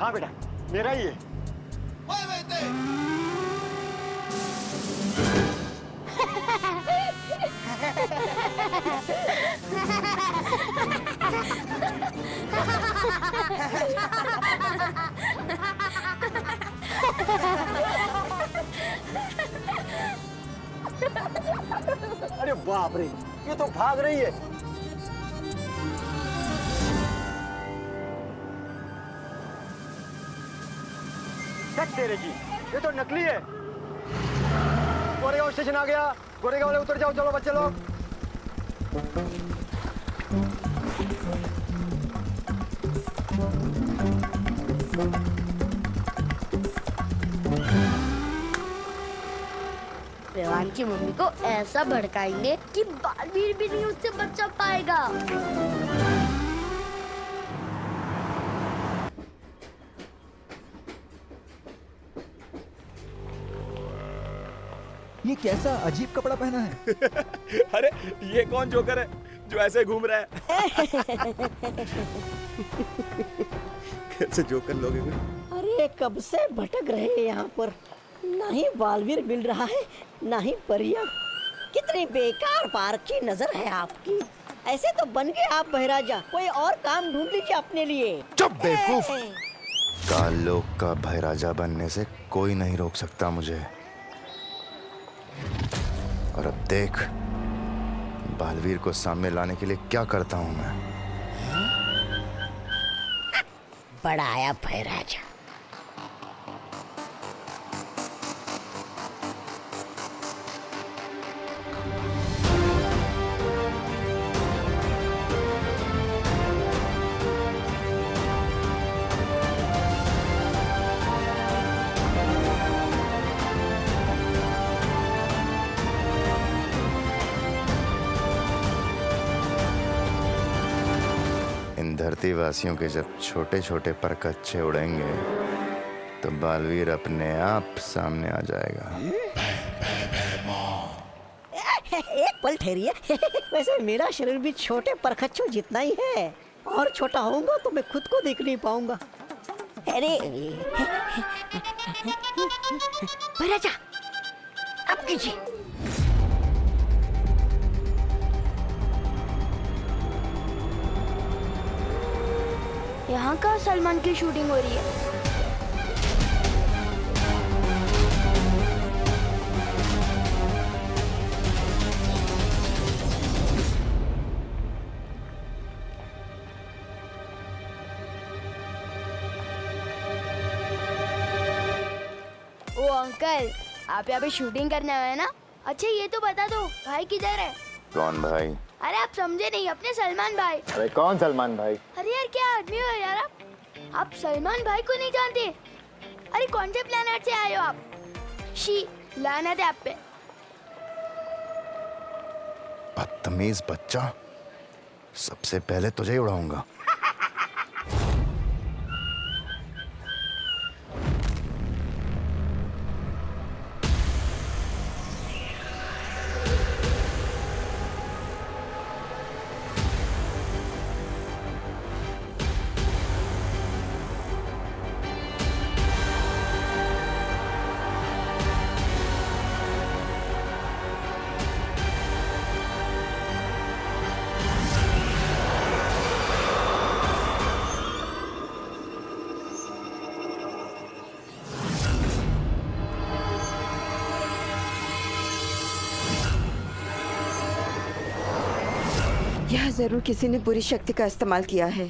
हाँ बेटा, मेरा ही है। अरे बाप रे, ये तो भाग रही है। तेरे की, ये तो नकली है। गोरेगांव स्टेशन आ गया। गोरेगांव वाले उतर जाओ, चलो बच्चे लोग। रेवान की मम्मी को ऐसा भड़काएंगे कि बालवीर भी नहीं उससे बचा पाएगा। ये कैसा अजीब कपड़ा पहना है? अरे ये कौन जोकर है जो ऐसे घूम रहा है? कैसे जोकर लोग हैं? अरे कब से भटक रहे हैं यहाँ पर, ना ही बालवीर मिल रहा है ना ही परिया। कितनी बेकार पार्क की नजर है आपकी। ऐसे तो बन गए आप बहराजा, कोई और काम ढूंढ लीजिए अपने लिए। चुप बेवकूफ। काल लोक का बहराजा बनने से कोई नहीं रोक सकता मुझे। और अब देख बालवीर को सामने लाने के लिए क्या करता हूं मैं। बड़ा आया बहराजा। धरती वासियों के जब छोटे छोटे पर कच्चे उड़ेंगे तो बालवीर अपने आप सामने आ जाएगा। एक पल ठहरिए। वैसे मेरा शरीर भी छोटे परखच्चों जितना ही है, और छोटा होऊंगा तो मैं खुद को देख नहीं पाऊंगा। अरे बहराजा अब कीजिए। यहाँ का सलमान की शूटिंग हो रही है। ओ अंकल, आप यहाँ पे शूटिंग करने आए हैं ना? अच्छा ये तो बता दो भाई किधर है? कौन भाई? अरे आप समझे नहीं, अपने सलमान भाई। अरे कौन सलमान भाई? अरे यार क्या आदमी हो यार आप सलमान भाई को नहीं जानते? अरे कौन से प्लेनेट से आए हो आप? शी लानत है आप पे। बदतमीज बच्चा, सबसे पहले तुझे ही उड़ाऊंगा। यह जरूर किसी ने बुरी शक्ति का इस्तेमाल किया है।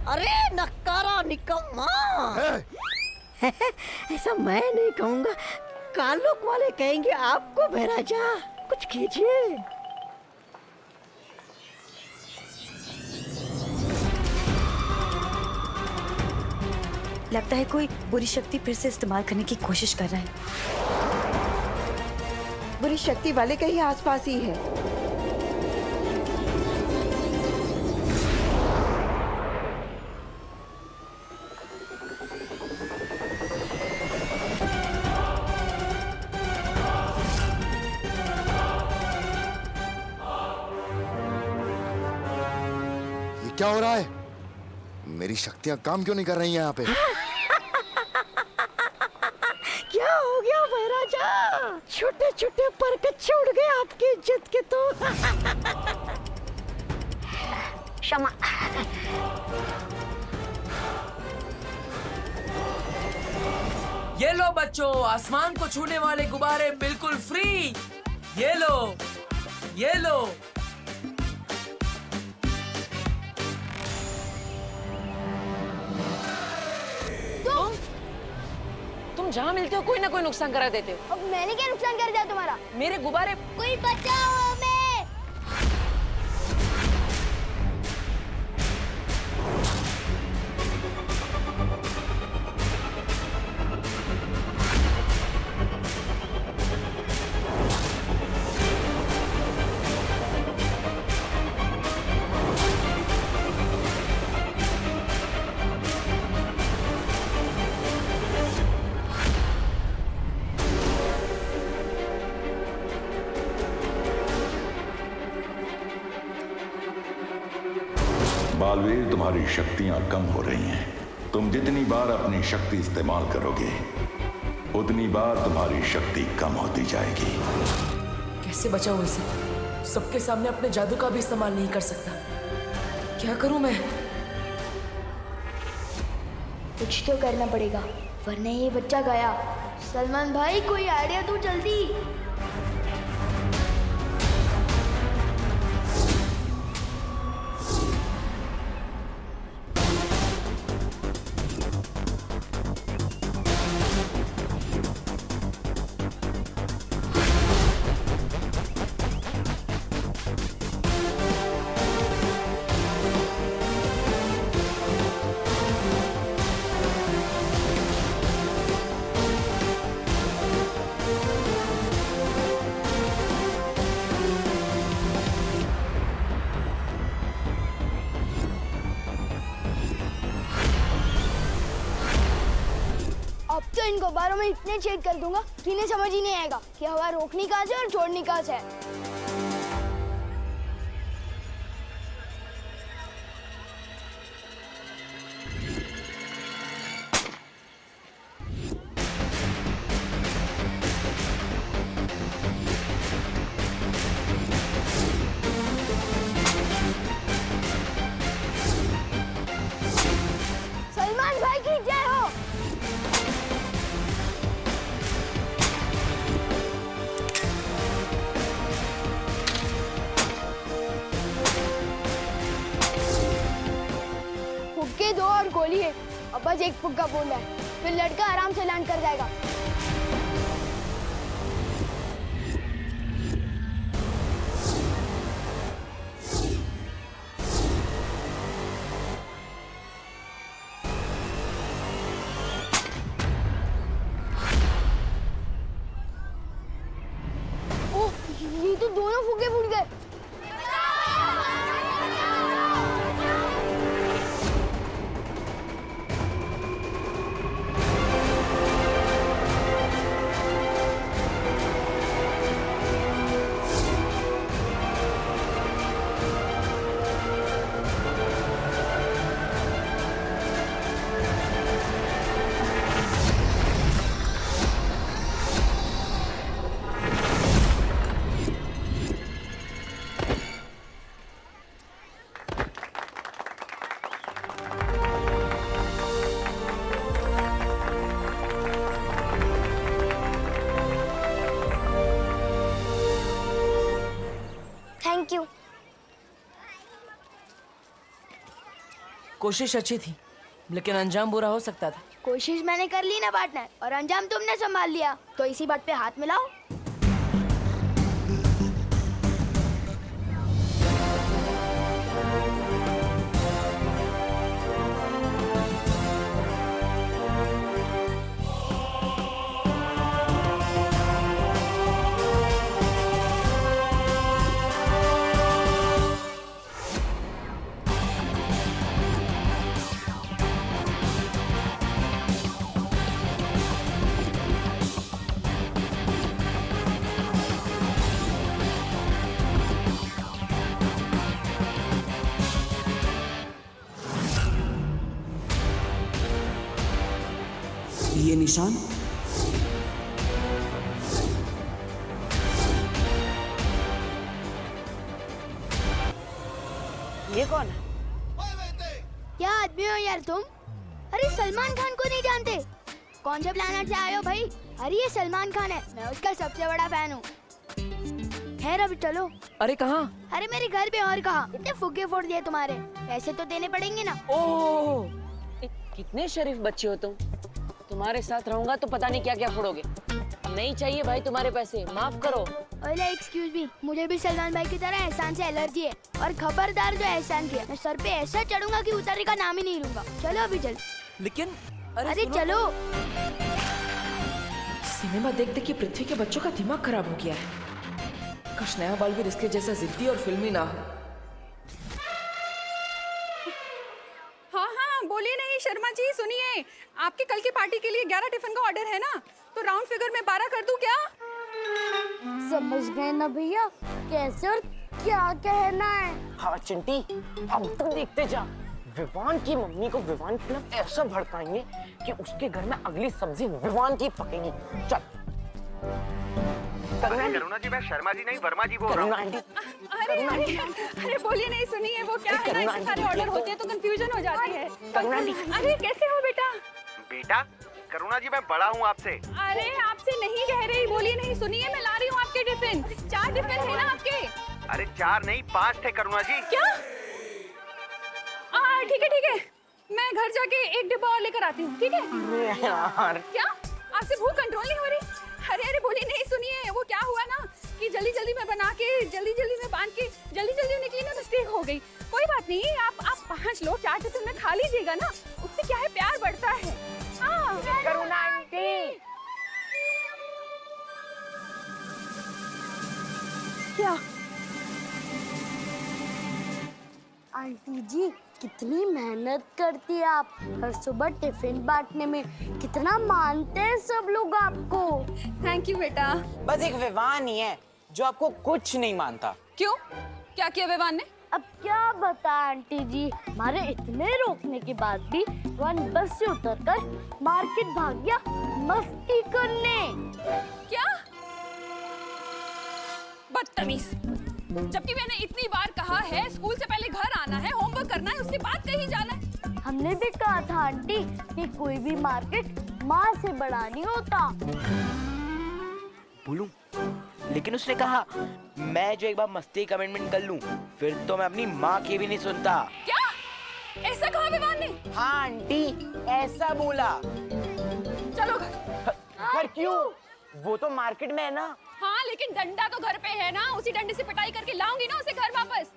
अरे नक्कारा निकम्मा। ऐसा मैं नहीं कहूँगा, कालोक वाले कहेंगे आपको बहराजा। कुछ कीजिए। लगता है कोई बुरी शक्ति फिर से इस्तेमाल करने की कोशिश कर रहा है। बुरी शक्ति वाले कहीं आसपास ही है। क्या हो रहा है? मेरी शक्तियां काम क्यों नहीं कर रही हैं यहाँ पे? क्या हो गया महाराजा? छोटे छोटे पर कच्चे उड़ गए आपकी इज्जत के तो। क्षमा। ये लो बच्चों, आसमान को छूने वाले गुब्बारे बिल्कुल फ्री। ये लो, ये लो। तुम जहाँ मिलते हो कोई ना कोई नुकसान करा देते हो। अब मैंने क्या नुकसान कर दिया तुम्हारा? मेरे गुब्बारे। कोई बचाओ हमें! बालवीर, तुम्हारी शक्तियां कम हो रही हैं। तुम जितनी बार अपनी शक्ति इस्तेमाल करोगे उतनी बार तुम्हारी शक्ति कम होती जाएगी। कैसे बचाऊं इसे? सबके सामने अपने जादू का भी इस्तेमाल नहीं कर सकता। क्या करूं मैं? कुछ तो करना पड़ेगा, वरना ये बच्चा गया। सलमान भाई, कोई आइडिया दो जल्दी। अब तो इन गुब्बारों में इतने छेद कर दूंगा कि इन्हें समझ ही नहीं आएगा कि हवा रोकनी कहाँ से और छोड़नी कहाँ से है। सलमान भाई की जय हो। फुक्के दो और गोली है। अब बस एक फुक्का बोलना है, फिर लड़का आराम से लैंड कर जाएगा। ओह, ये तो दोनों फुक्के फूट गए। Thank you. कोशिश अच्छी थी, लेकिन अंजाम बुरा हो सकता था। कोशिश मैंने कर ली ना पार्टनर, और अंजाम तुमने संभाल लिया, तो इसी बात पे हाथ मिलाओ। ये निशान? ये कौन है? क्या आदमी हो यार तुम? अरे सलमान खान को नहीं जानते? कौन से प्लेनेट से आए हो भाई? अरे ये सलमान खान है, मैं उसका सबसे बड़ा फैन हूँ। खैर अभी चलो। अरे कहाँ? अरे मेरे घर पे और कहाँ? इतने फुग्गे फोड़ दिए तुम्हारे, पैसे तो देने पड़ेंगे ना। ओह, कितने शरीफ बच्चे हो तुम। तुम्हारे साथ रहूंगा तो पता नहीं क्या क्या फोड़ोगे। नहीं चाहिए भाई तुम्हारे पैसे, माफ करो। ओले एक्सक्यूज मी, मुझे भी सलमान भाई की तरह एहसान से एलर्जी है। और खबरदार जो एहसान किया, मैं सर पे ऐसा चढ़ूंगा कि उतरने का नाम ही नहीं लूंगा। चलो अभी चल। लेकिन अरे चलो। सिनेमा देख देख के पृथ्वी के बच्चों का दिमाग खराब हो गया है। काश नया बालवीर इसके जैसा जिद्दी और फिल्मी ना हो। हाँ हाँ बोलिए। नहीं शर्मा जी सुनिए, आपके कल की पार्टी के लिए 11 टिफिन का ऑर्डर है ना, तो राउंड फिगर में 12 कर दूं क्या? समझ गए ना भैया, कैसे और क्या कहना है? हाँ चिंटी, अब तो देखते जा। विवान की मम्मी को विवान की तरफ ऐसा भड़काएंगे कि उसके घर में अगली सब्जी विवान की पकेगी। चल। करुणा जी, मैं शर्मा जी नहीं वर्मा जी बोल रहा हूँ। अरे बोलिए। नहीं सुनिए, वो क्या है ना, सारे ऑर्डर होते हैं तो कंफ्यूजन हो जाती है। अरे कैसे हो बेटा? बेटा करुणा जी, मैं बड़ा हूँ आपसे। अरे आपसे नहीं कह रही, बोलिए। नहीं सुनिए, मैं ला रही हूँ आपके टिफिन। 4 टिफिन है ना आपके? अरे 4 नहीं 5 थे करुणा जी। क्या? ठीक है, मैं घर जाके 1 डिब्बा और लेकर आती हूँ, ठीक है? अरे यार, क्या आपसे भूख कंट्रोल नहीं हो रही? अरे बोलिए। नहीं सुनिए, वो क्या हुआ ना कि जल्दी जल्दी में बना के जल्दी में बांध के जल्दी निकली ना, मिस्टेक हो गई। कोई बात नहीं, आप 5 लोग 4 टिफिन में खा लीजिएगा ना, उससे क्या है प्यार बढ़ता है। हाँ करुणा आंटी। क्या? आंटी जी कितनी मेहनत करती है आप, हर सुबह टिफिन बांटने में। कितना मानते हैं सब लोग आपको। थैंक यू बेटा। बस एक विवान ही है जो आपको कुछ नहीं मानता। क्यों? क्या किया विवान ने? अब क्या बता आंटी जी, हमारे इतने रोकने के बाद भी वन बस से उतरकर मार्केट भाग गया मस्ती करने। क्या? बदतमीज। जबकि मैंने इतनी बार कहा है स्कूल से पहले घर आना है, होमवर्क करना है, उसके बाद कहीं जाना है। हमने भी कहा था आंटी कि कोई भी मार्केट माँ से बड़ा नहीं होता। बोलूं, लेकिन उसने कहा मैं जो एक बार मस्ती कमिटमेंट कर लूं, फिर तो मैं अपनी माँ की भी नहीं सुनता। क्या? ऐसा कहा विवान ने? हाँ आंटी, ऐसा बोला। चलो घर। घर क्यों? वो तो मार्केट में है ना। हाँ लेकिन डंडा तो घर पे है ना, उसी डंडे से पिटाई करके लाऊंगी ना उसे घर वापस।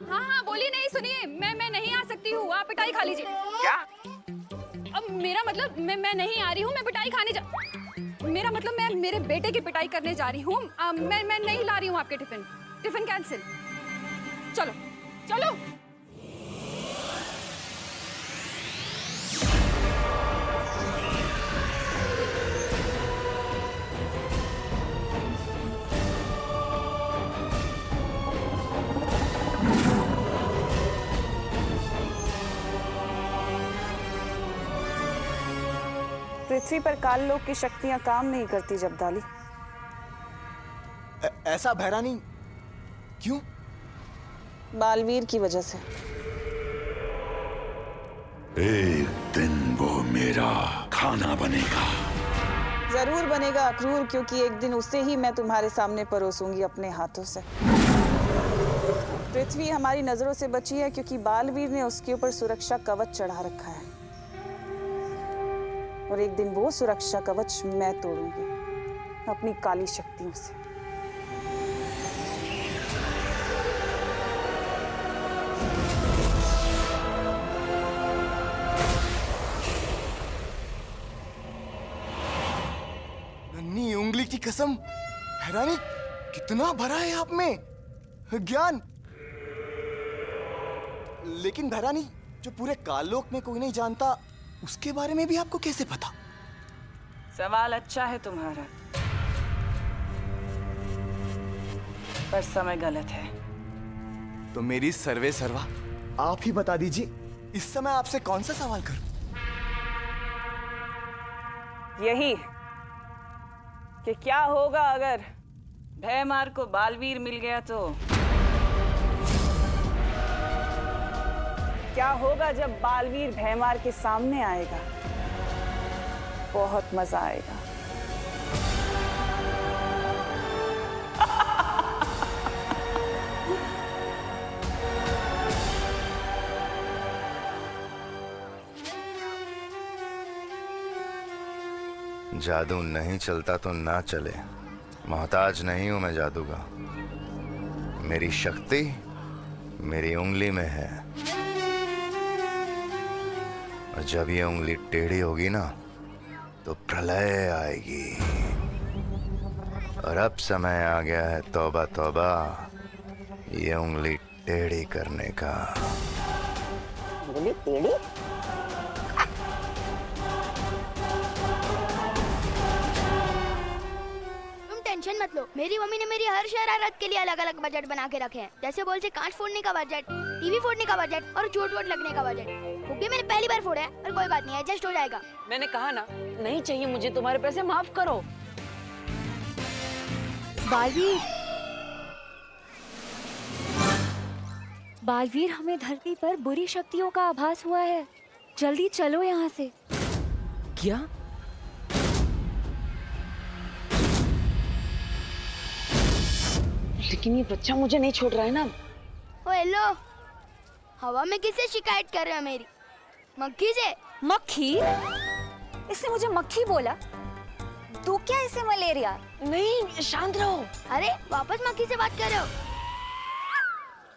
हाँ बोलिए। नहीं सुनिए, मैं नहीं आ सकती हूँ, आप पिटाई खा लीजिए। क्या? अब मेरा मतलब मैं नहीं आ रही हूँ, मैं पिटाई खाने मेरा मतलब मैं मेरे बेटे की पिटाई करने जा रही हूँ। मैं नहीं ला रही हूँ आपके टिफिन कैंसिल। चलो। पृथ्वी पर काल लोक की शक्तियां काम नहीं करती जब्दाली। ऐसा भैरानी क्यों? बालवीर की वजह से। एक दिन वो मेरा खाना बनेगा। जरूर बनेगा अक्रूर, क्योंकि एक दिन उसे ही मैं तुम्हारे सामने परोसूंगी अपने हाथों से। पृथ्वी हमारी नजरों से बची है क्योंकि बालवीर ने उसके ऊपर सुरक्षा कवच चढ़ा रखा है, और एक दिन वो सुरक्षा कवच मैं तोड़ूंगी अपनी काली शक्तियों से। नन्ही उंगली की कसम, भैरानी कितना भरा है आप में ज्ञान। लेकिन भैरानी, जो पूरे काललोक में कोई नहीं जानता, उसके बारे में भी आपको कैसे पता? सवाल अच्छा है तुम्हारा, पर समय गलत है। तो मेरी सर्वे सर्वा आप ही बता दीजिए, इस समय आपसे कौन सा सवाल करूं? यही कि क्या होगा अगर भैमार को बालवीर मिल गया तो क्या होगा जब बालवीर भैमार के सामने आएगा? बहुत मजा आएगा। जादू नहीं चलता तो ना चले, मोहताज नहीं हूं मैं जादू का। मेरी शक्ति मेरी उंगली में है, और जब ये उंगली टेढ़ी होगी ना तो प्रलय आएगी। और अब समय आ गया है तौबा तौबा, ये उंगली टेढ़ी करने का। उंगली टेढ़ी? टेंशन मत लो, मेरी मम्मी ने मेरी हर शरारत के लिए अलग अलग बजट बना के रखे हैं। जैसे बोल से कांच फोड़ने का बजट, टीवी फोड़ने का बजट और चोट वोट लगने का बजट। क्योंकि मैंने पहली बार फोड़ा है, पर कोई बात नहीं, एडजस्ट हो जाएगा। मैंने कहा ना, नहीं चाहिए मुझे तुम्हारे पैसे, माफ करो। बालवीर, बालवीर, हमें धरती पर बुरी शक्तियों का आभास हुआ है। जल्दी चलो यहाँ से। क्या? लेकिन ये बच्चा मुझे नहीं छोड़ रहा है ना। ओ हेलो, हवा में किससे शिकायत कर रहे हो मेरी? मक्खी से। मक्खी? इसने मुझे मक्खी बोला? तो क्या इसे मलेरिया? नहीं, शांत रहो। अरे वापस मक्खी से बात कर रहे हो?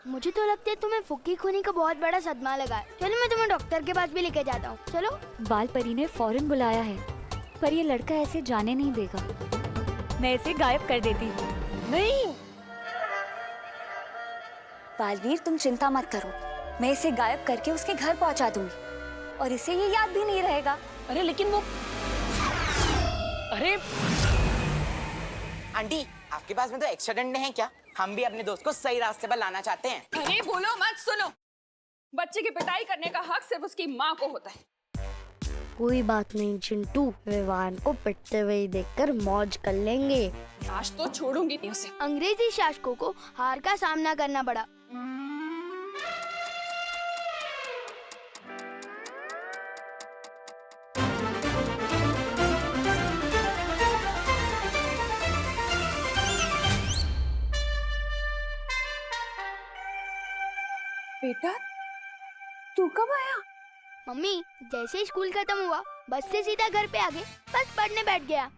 मुझे तो लगता है तुम्हें फुक्की खूनी का बहुत बड़ा सदमा लगा है। चलो मैं तुम्हें डॉक्टर के पास भी लेके जाता हूँ। चलो। बाल परी ने फौरन बुलाया है, पर ये लड़का ऐसे जाने नहीं देगा। मैं इसे गायब कर देती हूँ। नहीं बालवीर, तुम चिंता मत करो, मैं इसे गायब करके उसके घर पहुंचा दूंगी और इसे ये याद भी नहीं रहेगा। अरे लेकिन वो, अरे आंटी, आपके पास में तो एक्स्ट्रा डंडे हैं क्या? हम भी अपने दोस्त को सही रास्ते पर लाना चाहते हैं। अरे बोलो मत, सुनो। बच्चे की पिटाई करने का हक सिर्फ उसकी माँ को होता है। कोई बात नहीं चिंटू, विवान को पिटते हुए देखकर मौज कर लेंगे। आज तो छोड़ूंगी नहीं उसे। अंग्रेजी शासकों को हार का सामना करना पड़ा। बेटा, तू कब आया? मम्मी, जैसे ही स्कूल खत्म हुआ बस से सीधा घर पे आ गए, बस पढ़ने बैठ गया।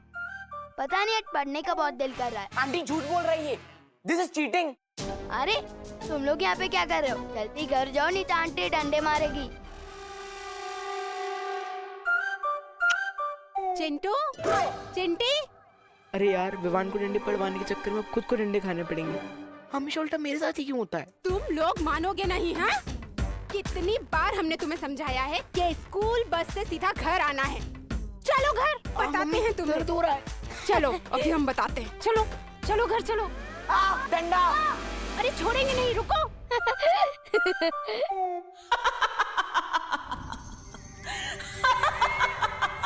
पता नहीं आज पढ़ने का बहुत दिल कर रहा है। आंटी झूठ बोल रही है, दिस इज चीटिंग। अरे तुम लोग यहाँ पे क्या कर रहे हो? जल्दी घर जाओ, नहीं तो आंटी डंडे मारेगी। चिंटू, चिंटी। अरे यार, विवान को डंडे पड़वाने के चक्कर में खुद को डंडे खाने पड़ेंगे। हमेशा उल्टा मेरे साथ ही क्यों होता है? तुम लोग मानोगे नहीं, हाँ? कितनी बार हमने तुम्हें समझाया है कि स्कूल बस से सीधा घर आना है। चलो घर, बताते हैं तुम्हें। दर्द हो रहा है। चलो अभी हम बताते हैं। चलो चलो घर चलो। डंडा। अरे छोड़ेंगे नहीं, रुको।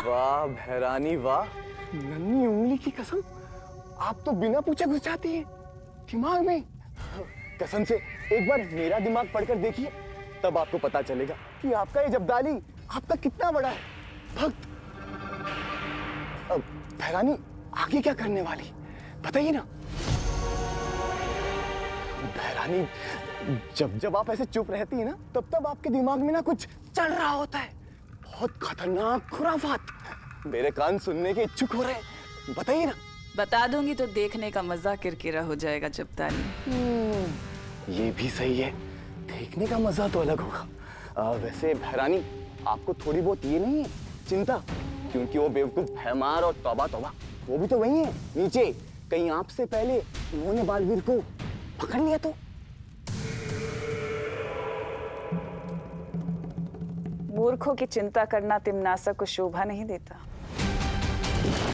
वाह भैरानी वाह, नन्ही उंगली की कसम, आप तो बिना पूछे घुस जाती है दिमाग में। कसम से एक बार मेरा दिमाग पढ़कर देखिए, तब आपको पता चलेगा कि आपका ये जब्दाली आपका कितना बड़ा है भक्त। अब भैरानी आगे क्या करने वाली बताइए ना। भैरानी, जब जब आप ऐसे चुप रहती है ना, तब तब आपके दिमाग में ना कुछ चल रहा होता है, बहुत खतरनाक खुराफात। मेरे कान सुनने के इच्छुक हो रहे हैं, बताइए ना। बता दूंगी तो देखने का मजा किरकिरा हो जाएगा जब्दाली। ये भी सही है, देखने का मजा तो अलग होगा। वैसे भैरानी, आपको थोड़ी बहुत ये नहीं है चिंता, क्योंकि वो बेवकूफ भैमार और तौबा तौबा वो भी तो वही है नीचे। कहीं आपसे पहले उन्होंने बालवीर को पकड़ लिया तो। मूर्खों की चिंता करना तिमनासा को शोभा नहीं देता।